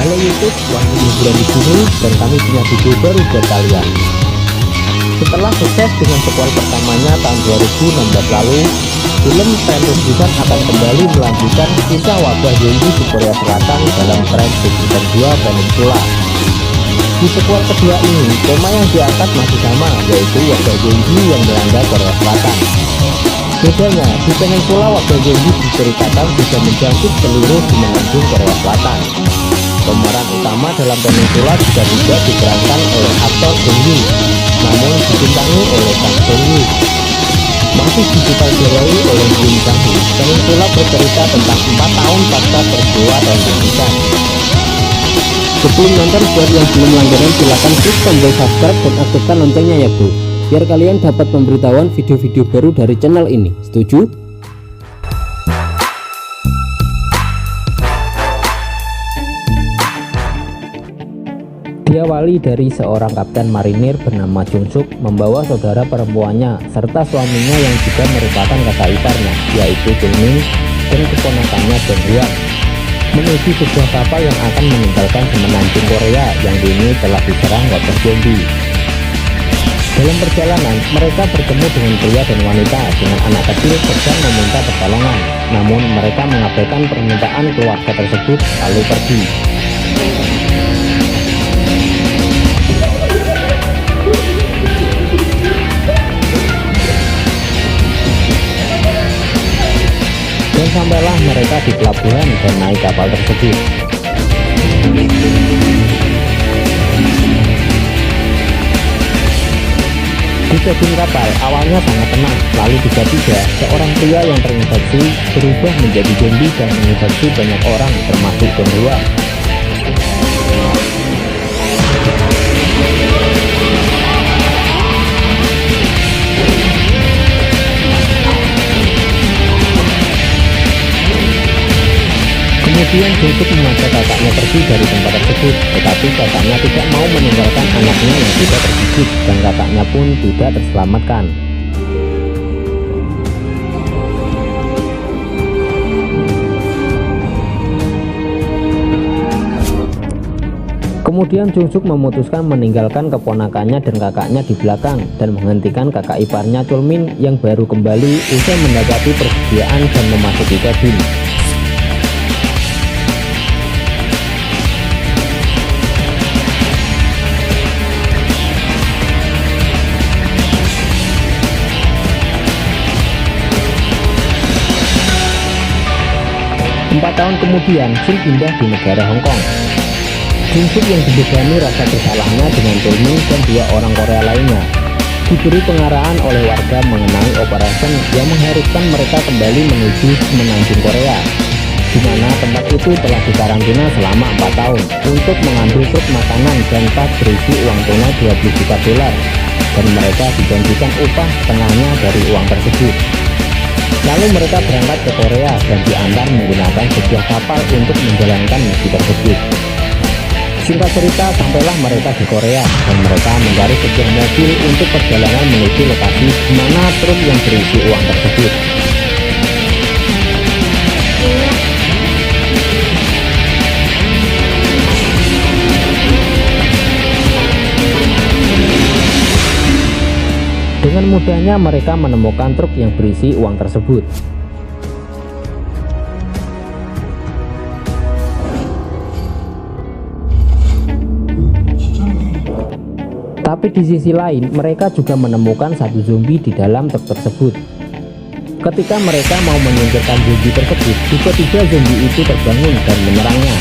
Halo YouTube, waktu liburan di sini dan kami punya video baru buat kalian. Setelah sukses dengan sequel pertamanya tahun 2016 lalu, film Train to Busan akan kembali melanjutkan kisah wabah zombie di Korea Selatan dalam Train to Busan 2 Peninsula. Di sequel kedua ini, tema yang diangkat masih sama, yaitu wabah zombie yang melanda Korea Selatan. Bedanya, di Peninsula wabah zombie diceritakan bisa menjangkit seluruh semenanjung Korea Selatan. Pemeran utama dalam Peninsula juga diperankan oleh aktor Jung Yoo, namun dibintangi oleh Kang Sung Woo. Masih disutradarai oleh Kim Sang Hee, Peninsula bercerita tentang 4 tahun pasca peristiwa Train to Busan. Sebelum nonton, buat yang belum langganan silahkan klik tombol subscribe dan aktifkan loncengnya ya bro, biar kalian dapat pemberitahuan video-video baru dari channel ini. Setuju? Diawali dari seorang kapten marinir bernama Jung Suk membawa saudara perempuannya serta suaminya yang juga merupakan kakak iparnya, yaitu Jung Min, dan keponakannya Jung Hwan, menuju sebuah kapal yang akan meninggalkan semenanjung Korea yang kini telah diserang wabah zombie. Dalam perjalanan, mereka bertemu dengan pria dan wanita dengan anak kecil sedang meminta pertolongan, namun mereka mengabaikan permintaan keluarga tersebut lalu pergi. Dan sampailah mereka di pelabuhan dan naik kapal tersebut. Di kabin kapal awalnya sangat tenang, lalu tiba-tiba seorang pria yang terinfeksi berubah menjadi zombie dan menginfeksi banyak orang termasuk Jung Hwan. Kemudian Jung Suk mengajak kakaknya pergi dari tempat tersebut, tetapi kakaknya tidak mau meninggalkan anaknya yang sudah tergigit, dan kakaknya pun tidak terselamatkan. Kemudian Jung Suk memutuskan meninggalkan keponakannya dan kakaknya di belakang dan menghentikan kakak iparnya Chul Min yang baru kembali usai mendapati persediaan dan memasuki kabin. Empat tahun kemudian, Shin pindah di negara Hong Kong. Jung Suk yang dibebani rasa bersalahnya dengan Chul Min dan 2 orang Korea lainnya diberi pengarahan oleh warga mengenai operasi yang mengharuskan mereka kembali menuju semenanjung Korea, di mana tempat itu telah dikarantina selama 4 tahun untuk mengambil truk makanan dan tas berisi uang tunai 20 juta dolar, dan mereka dijanjikan upah setengahnya dari uang tersebut. Lalu mereka berangkat ke Korea dan diantar menggunakan sebuah kapal untuk menjalankan misi tersebut. Singkat cerita, sampailah mereka di Korea dan mereka mencari sebuah mobil untuk perjalanan menuju lokasi di mana truk yang berisi uang tersebut. Dengan mudahnya mereka menemukan truk yang berisi uang tersebut. Tapi di sisi lain, mereka juga menemukan satu zombie di dalam truk tersebut. Ketika mereka mau menyingkirkan zombie tersebut, tiba-tiba zombie itu terbangun dan menyerangnya.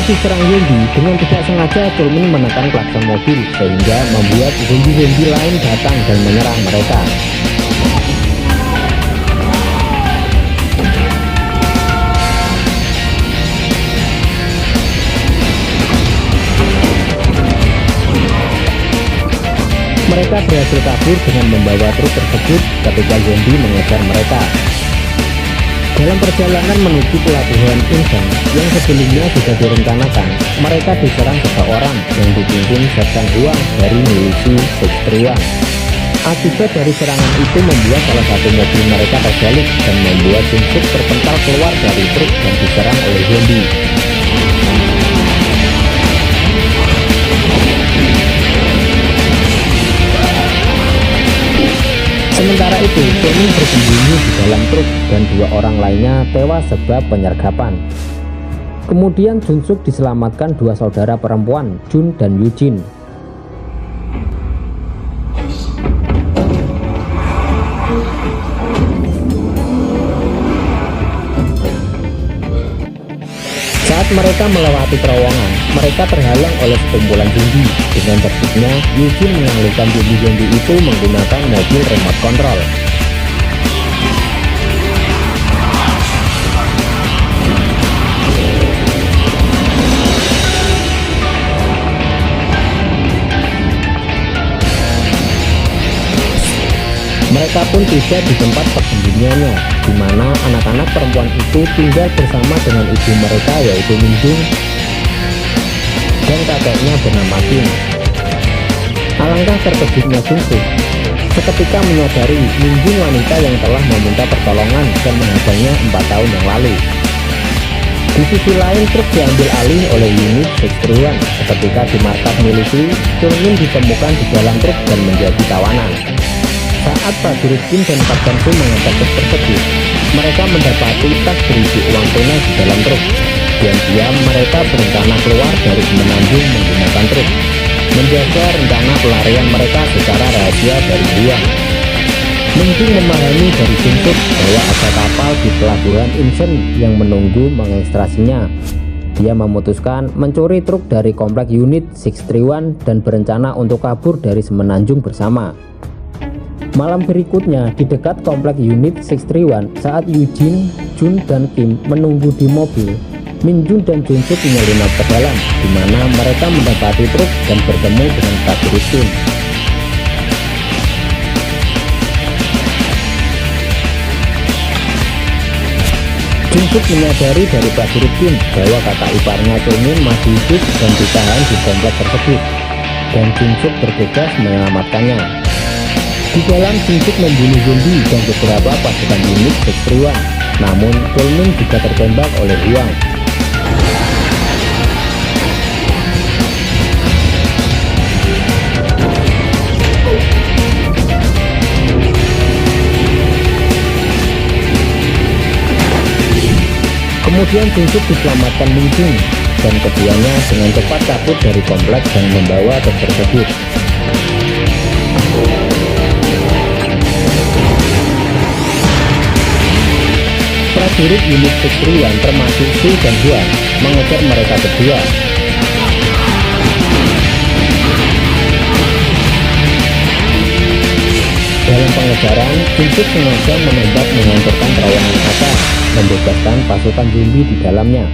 Saat diserang zombie, dengan tidak sengaja Chulmin menekan klakson mobil sehingga membuat zombie-zombie lain datang dan menyerang mereka. Mereka berhasil kabur dengan membawa truk tersebut ketika zombie mengejar mereka. Dalam perjalanan menuju pelabuhan Incheon yang sebelumnya sudah direncanakan, mereka diserang seseorang yang dipimpin Sersan Huang dari milisi 631. Akibat dari serangan itu membuat salah satu mobil mereka terbalik dan membuat Jung-suk terpental keluar dari truk dan diserang oleh zombie. Sementara itu, Chulmin bersembunyi di dalam truk dan 2 orang lainnya tewas sebab penyergapan. Kemudian Jung-suk diselamatkan 2 saudara perempuan, Jun dan Yujin. Saat mereka melewati terowongan, mereka terhalang oleh sekumpulan zombie. Dengan tertibnya, Yujin mengalihkan zombie-zombie itu menggunakan mobil remote control. Mereka pun tiba di tempat persembunyiannya, di mana anak-anak perempuan itu tinggal bersama dengan ibu mereka yaitu Minjung dan kakeknya bernama Kim. Alangkah terkejutnya Jung-suk seketika menyadari Minjung wanita yang telah meminta pertolongan dan menghadangnya 4 tahun yang lalu. Di sisi lain, truk diambil alih oleh unit 631. Ketika di markas milisi, Chulmin ditemukan di dalam truk dan menjadi tawanan. Saat prajurit Kim dan Kapten Su mengangkat truk tersebut, mereka mendapati tas berisi uang tunai di dalam truk. Diam-diam mereka berencana keluar dari semenanjung menggunakan truk, menjaga rencana pelarian mereka secara rahasia dari Huang. Minjung memahami dari Jung-suk bahwa ada kapal di pelabuhan Incheon yang menunggu mengekstrasinya. Dia memutuskan mencuri truk dari komplek unit 631 dan berencana untuk kabur dari semenanjung bersama. Malam berikutnya di dekat komplek unit 631, saat Yujin, Jun, dan Kim menunggu di mobil, Minjung dan Jung-suk menyelinap ke dalam, di mana mereka mendapati truk dan bertemu dengan prajurit Kim. Jung-suk menyadari dari prajurit Kim bahwa kakak iparnya Chulmin masih hidup dan ditahan di komplek tersebut, dan Jung-suk bergegas menyelamatkannya. Di dalam, Jung-suk membunuh zombie dan beberapa pasukan unit 631, namun Chulmin juga tertembak oleh Huang. Kemudian Jung-suk diselamatkan Minjung dan keduanya dengan cepat kabur dari kompleks dan membawa truk tersebut. Prajurit unit 631 termasuk Su dan Huang mengejar mereka berdua. Dalam pengejaran, Jung-suk sengaja menembak menghancurkan terowongan atas, membebaskan pasukan zombie di dalamnya,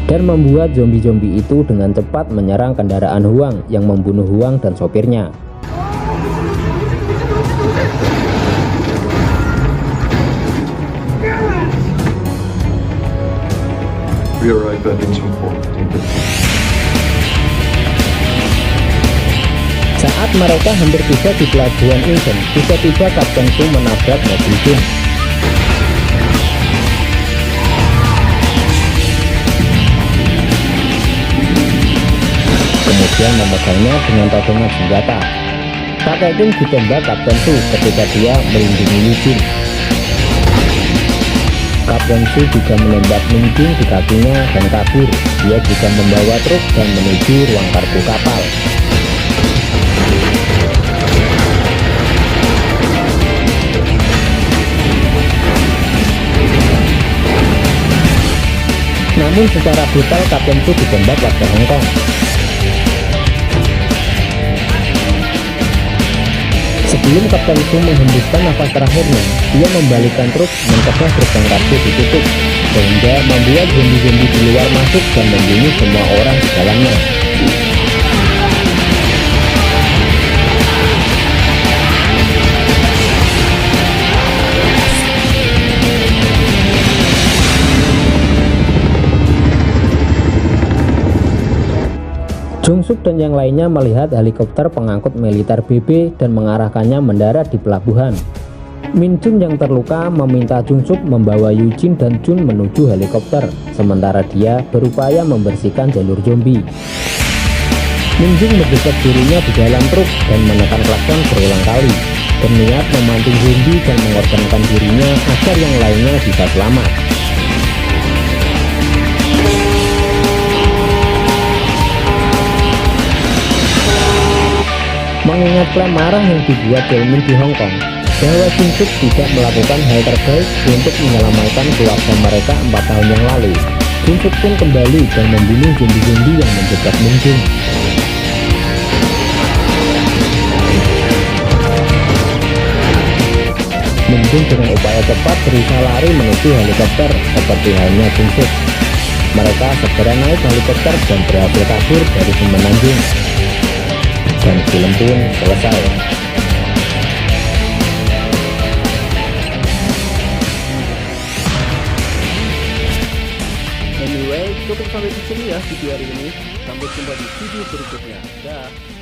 dan membuat zombie-zombie itu dengan cepat menyerang kendaraan Huang yang membunuh Huang dan sopirnya. We arrived at Incheon Port. Saat mereka hampir tiba di pelabuhan Incheon, tiba-tiba Kapten Su menabrak mobil Jun. Kemudian memegangnya dengan todongan senjata. Kakek Jun ditembak Kapten Su ketika dia melindungi Yujin. Kapten Su juga menembak Minjung di kakinya dan kabur. Dia juga membawa truk dan menuju ruang kargo kapal. Namun secara brutal Kapten Su ditembak warga Hong Kong. Sebelum Kapten Su menghembuskan nafas terakhirnya, dia membalikkan truk, mencegah gerbang kargo ditutup, sehingga membuat zombie-zombie di luar masuk dan membunuh semua orang di dalamnya. Jung Suk dan yang lainnya melihat helikopter pengangkut militer BB dan mengarahkannya mendarat di pelabuhan. Min Jun yang terluka meminta Jung Suk membawa Yu Jin dan Jun menuju helikopter, sementara dia berupaya membersihkan jalur zombie. Min Jun mendesak dirinya di dalam truk dan menekan klakson berulang kali, berniat memancing zombie dan mengorbankan dirinya agar yang lainnya bisa selamat. Mengingat klaim marah yang dibuat Jaemin di Hong Kong bahwa Jung Suk tidak melakukan hal terbaik untuk menyelamatkan keluarga mereka 4 tahun yang lalu, Jung Suk pun kembali dan membunuh zombie-zombie yang menjebak Min Jun. Min Jun dengan upaya cepat berusaha lari menuju helikopter seperti halnya Jung Suk. Mereka segera naik helikopter dan berhasil kabur dari semenanjung. Dan film pun selesai. Anyway, cukup sampai di sini ya video hari ini. Sampai jumpa di video berikutnya. Dah.